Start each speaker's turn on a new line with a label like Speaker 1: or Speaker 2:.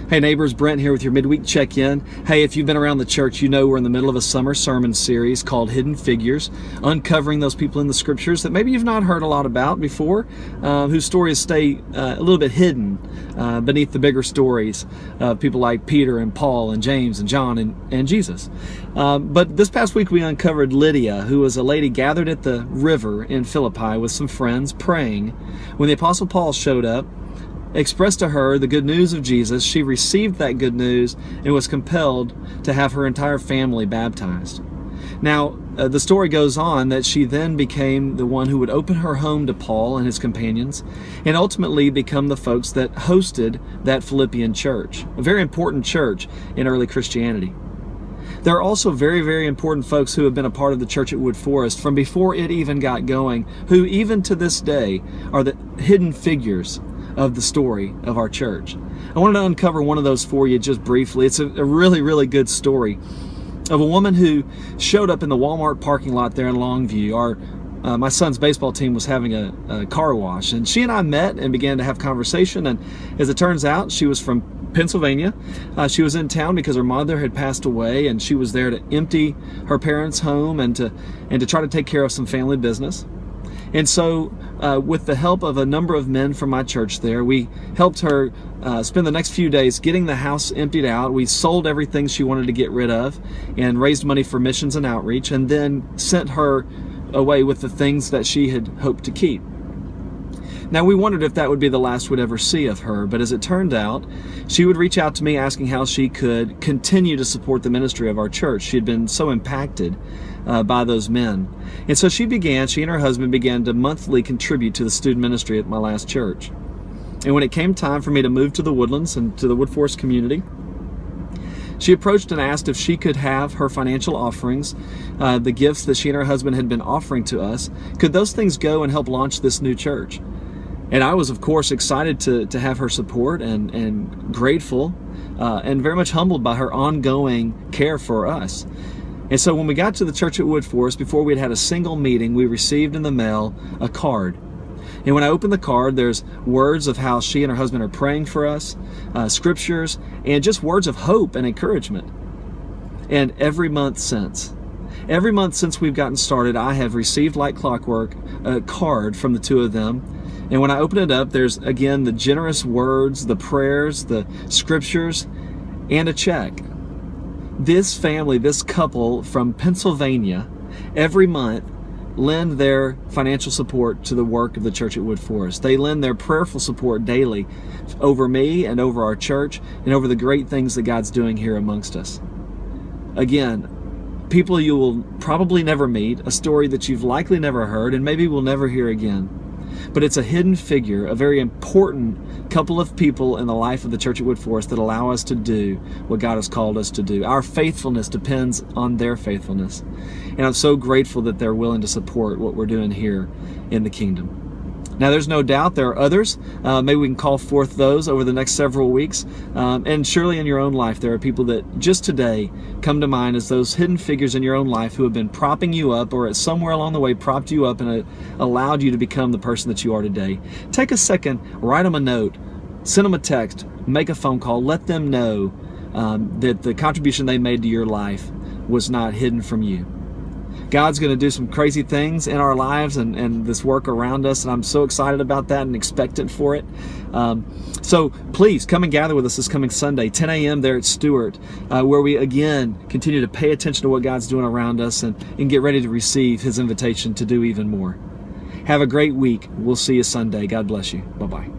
Speaker 1: Hey neighbors, Brent here with your midweek check-in. Hey, if you've been around the church, you know we're in the middle of a summer sermon series called Hidden Figures, uncovering those people in the scriptures that maybe you've not heard a lot about before, whose stories stay a little bit hidden beneath the bigger stories of people like Peter and Paul and James and John and Jesus. But this past week we uncovered Lydia, who was a lady gathered at the river in Philippi with some friends praying when the Apostle Paul showed up, expressed to her the good news of Jesus. She received that good news and was compelled to have her entire family baptized. Now, the story goes on that she then became the one who would open her home to Paul and his companions and ultimately become the folks that hosted that Philippian church, a very important church in early Christianity. There are also very, very important folks who have been a part of the church at Wood Forest from before it even got going, who even to this day are the hidden figures of the story of our church. I wanted to uncover one of those for you just briefly. It's a really, really good story of a woman who showed up in the Walmart parking lot there in Longview. My son's baseball team was having a car wash, and she and I met and began to have conversation, and as it turns out, she was from Pennsylvania. She was in town because her mother had passed away, and she was there to empty her parents' home and to try to take care of some family business. And so with the help of a number of men from my church there, we helped her spend the next few days getting the house emptied out. We sold everything she wanted to get rid of and raised money for missions and outreach, and then sent her away with the things that she had hoped to keep. Now, we wondered if that would be the last we'd ever see of her, but as it turned out, she would reach out to me asking how she could continue to support the ministry of our church. She had been so impacted by those men. And so she and her husband began to monthly contribute to the student ministry at my last church. And when it came time for me to move to the Woodlands and to the Wood Forest community, she approached and asked if she could have her financial offerings, the gifts that she and her husband had been offering to us, could those things go and help launch this new church? And I was, of course, excited to have her support and grateful and very much humbled by her ongoing care for us. And so when we got to the church at Wood Forest, before we had had a single meeting, we received in the mail a card. And when I opened the card, there's words of how she and her husband are praying for us, scriptures, and just words of hope and encouragement. And every month since we've gotten started, I have received like clockwork a card from the two of them. And when I open it up, there's again the generous words, the prayers, the scriptures, and a check. This family, this couple from Pennsylvania, every month lend their financial support to the work of the church at Wood Forest. They lend their prayerful support daily over me and over our church and over the great things that God's doing here amongst us. Again, people you will probably never meet, a story that you've likely never heard and maybe will never hear again. But it's a hidden figure, a very important couple of people in the life of the church at Wood Forest that allow us to do what God has called us to do. Our faithfulness depends on their faithfulness. And I'm so grateful that they're willing to support what we're doing here in the kingdom. Now, there's no doubt there are others. Maybe we can call forth those over the next several weeks. And surely in your own life, there are people that just today come to mind as those hidden figures in your own life who have been propping you up or at somewhere along the way propped you up and allowed you to become the person that you are today. Take a second, write them a note, send them a text, make a phone call, let them know that the contribution they made to your life was not hidden from you. God's going to do some crazy things in our lives and this work around us, and I'm so excited about that and expectant for it. So please come and gather with us this coming Sunday, 10 a.m. there at Stewart, where we again continue to pay attention to what God's doing around us and get ready to receive His invitation to do even more. Have a great week. We'll see you Sunday. God bless you. Bye-bye.